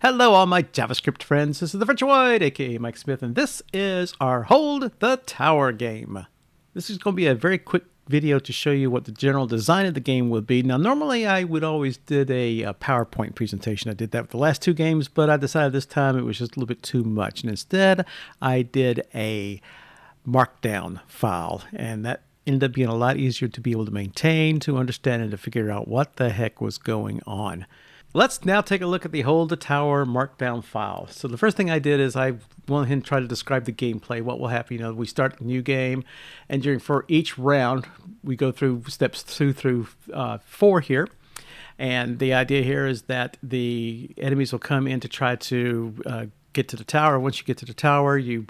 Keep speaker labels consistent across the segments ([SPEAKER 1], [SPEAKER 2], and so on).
[SPEAKER 1] Hello, all my JavaScript friends. This is TheVirtuoid, aka Mike Smith, and this is our Hold the Tower game. This is going to be a very quick video to show you what the general design of the game would be. Now, normally I would always did a PowerPoint presentation. I did that with the last two games, but I decided this time it was just a little bit too much. And instead, I did a Markdown file, and that ended up being a lot easier to be able to maintain, to understand, and to figure out what the heck was going on. Let's now take a look at the Hold the Tower Markdown file. So the first thing I did is I went ahead and tried to describe the gameplay, what will happen. We start a new game, and for each round, we go through steps 2 through 4 here. And the idea here is that the enemies will come in to try to get to the tower. Once you get to the tower, you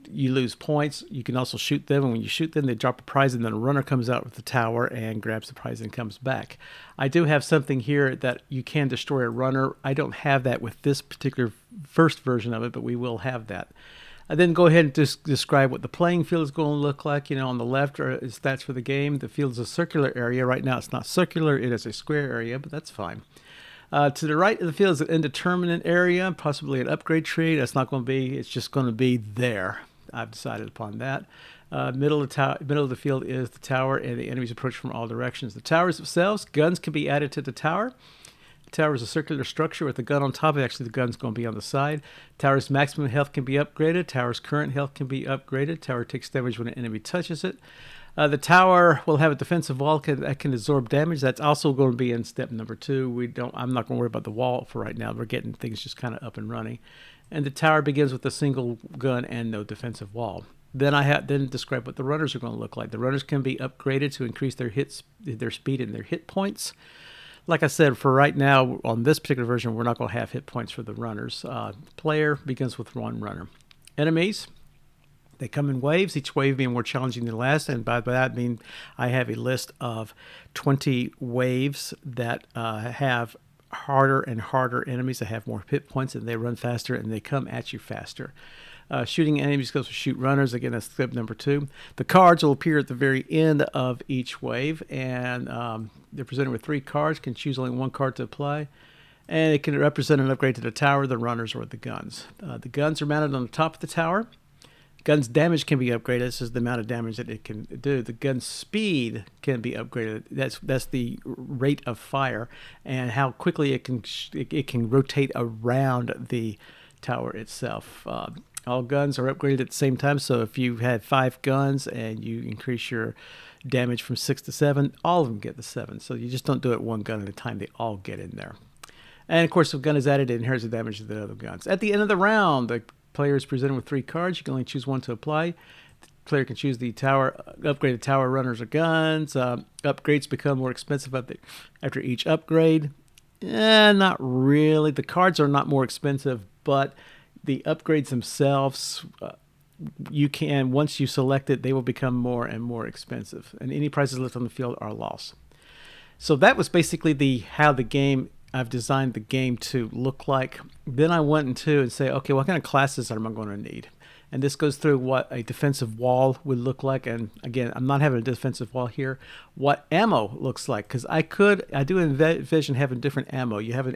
[SPEAKER 1] lose points. You can also shoot them, and when you shoot them, they drop a prize, and then a runner comes out with the tower and grabs the prize and comes back. I do have something here that you can destroy a runner. I don't have that with this particular first version of it, but we will have that. I then go ahead and just describe what the playing field is going to look like. On the left are stats for the game. The field is a circular area. Right now it's not circular, it is a square area, but that's fine. To the right of the field is an indeterminate area, possibly an upgrade tree. That's not going to be, it's just going to be there. I've decided upon that. Middle of the field is the tower, and the enemies approach from all directions. The towers themselves, guns can be added to the tower. The tower is a circular structure with a gun on top. Actually, the gun's going to be on the side. Tower's maximum health can be upgraded. Tower's current health can be upgraded. Tower takes damage when an enemy touches it. The tower will have a defensive wall that can absorb damage. That's also going to be in step number 2. I'm not going to worry about the wall for right now. We're getting things just kind of up and running. And the tower begins with a single gun and no defensive wall. Then I then describe what the runners are going to look like. The runners can be upgraded to increase their speed and their hit points. Like I said, for right now, on this particular version, we're not going to have hit points for the runners. Player begins with 1 runner. Enemies, they come in waves, each wave being more challenging than the last. And by that I mean I have a list of 20 waves that have harder and harder enemies that have more hit points, and they run faster and they come at you faster. Shooting enemies goes to shoot runners. Again, that's step number 2. The cards will appear at the very end of each wave, and they're presented with 3 cards. Can choose only 1 card to apply, and it can represent an upgrade to the tower, the runners, or the guns. The guns are mounted on the top of the tower. Gun's damage can be upgraded. This is the amount of damage that it can do. The gun's speed can be upgraded. That's the rate of fire and how quickly it can rotate around the tower itself. All guns are upgraded at the same time. So if you had 5 guns and you increase your damage from 6 to 7, all of them get the 7. So you just don't do it 1 gun at a time. They all get in there. And of course, if a gun is added, it inherits the damage of the other guns. At the end of the round, the player is presented with 3 cards. You can only choose 1 to apply. The player can choose the tower, upgraded tower, runners, or guns. Upgrades become more expensive after each upgrade. Not really. The cards are not more expensive, but the upgrades themselves, once you select it, they will become more and more expensive. And any prizes left on the field are lost. So that was basically how I've designed the game to look like. Then I went into and say, okay, what kind of classes am I going to need? And this goes through what a defensive wall would look like. And again, I'm not having a defensive wall here. What ammo looks like, because I do envision having different ammo. You have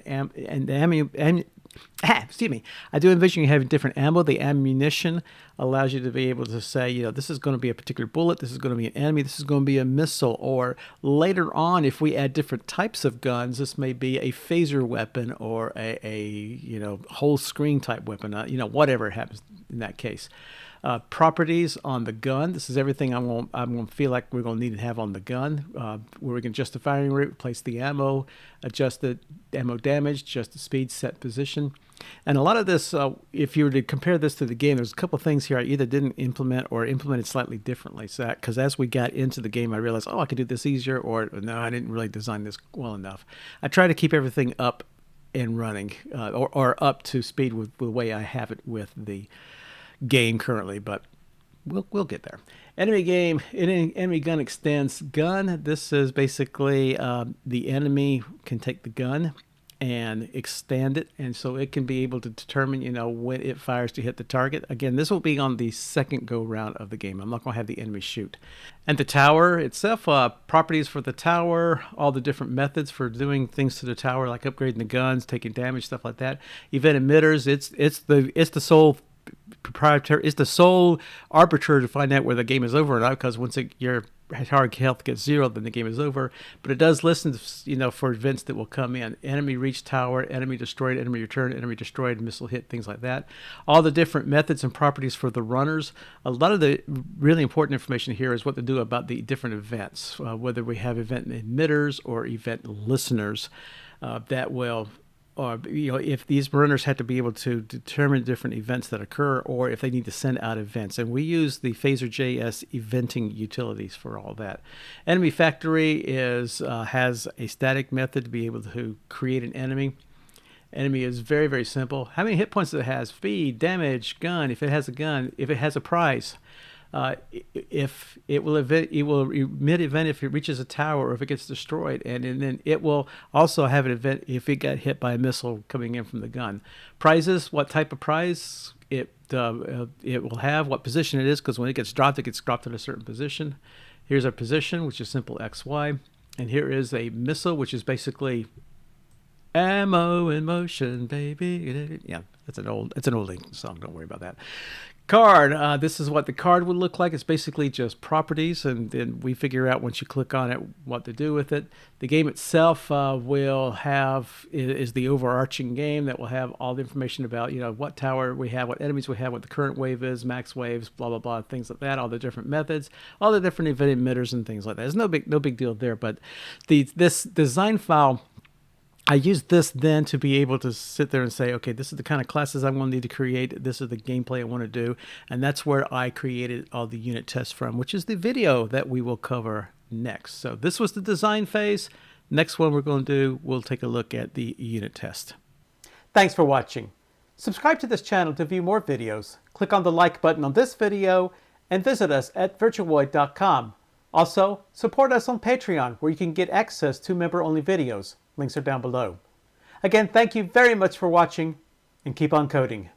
[SPEAKER 1] I do envision you having different ammo. The ammunition allows you to be able to say, this is going to be a particular bullet, this is going to be an enemy, this is going to be a missile, or later on, if we add different types of guns, this may be a phaser weapon or a whole screen type weapon, whatever happens in that case. Properties on the gun. This is everything I'm going to feel like we're going to need to have on the gun. Where we can adjust the firing rate, replace the ammo, adjust the ammo damage, adjust the speed, set position. And a lot of this, if you were to compare this to the game, there's a couple of things here I either didn't implement or implemented slightly differently. So because as we got into the game, I realized, I could do this easier, or no, I didn't really design this well enough. I try to keep everything up and running, or up to speed with the way I have it with the game currently, but we'll get there. Enemy gun extends gun. This is basically the enemy can take the gun and extend it, and so it can be able to determine, when it fires to hit the target. Again, this will be on the second go round of the game. I'm not going to have the enemy shoot. And the tower itself, properties for the tower, all the different methods for doing things to the tower, like upgrading the guns, taking damage, stuff like that. Event emitters, it's the sole proprietary, it's the sole arbiter to find out where the game is over or not, because once your target health gets 0, then the game is over. But it does listen to, for events that will come in: enemy reach tower, enemy destroyed, enemy return, enemy destroyed, missile hit, things like that. All the different methods and properties for the runners. A lot of the really important information here is what to do about the different events, whether we have event emitters or event listeners that will, or if these runners have to be able to determine different events that occur, or if they need to send out events. And we use the Phaser.js eventing utilities for all that. Enemy factory has a static method to be able to create an enemy. Enemy is very, very simple. How many hit points does it have? Speed, damage, gun. If it has a gun, if it has a prize. If it will emit event if it reaches a tower or if it gets destroyed, and then it will also have an event if it got hit by a missile coming in from the gun. Prizes, what type of prize it will have, what position it is, because when it gets dropped at a certain position. Here's our position, which is simple XY, and here is a missile, which is basically ammo in motion, baby. Yeah, it's an old Lincoln song. Don't worry about that. Card. This is what the card would look like. It's basically just properties, and then we figure out once you click on it what to do with it. The game itself is the overarching game that will have all the information about what tower we have, what enemies we have, what the current wave is, max waves, blah blah blah, things like that. All the different methods, all the different event emitters and things like that. There's no big deal there. But this design file, I use this then to be able to sit there and say, okay, this is the kind of classes I'm going to need to create. This is the gameplay I want to do. And that's where I created all the unit tests from, which is the video that we will cover next. So this was the design phase. Next one we're going to do, we'll take a look at the unit test. Thanks for watching. Subscribe to this channel to view more videos. Click on the like button on this video and visit us at TheVirtuoid.com. Also, support us on Patreon, where you can get access to member-only videos. Links are down below. Again, thank you very much for watching, and keep on coding.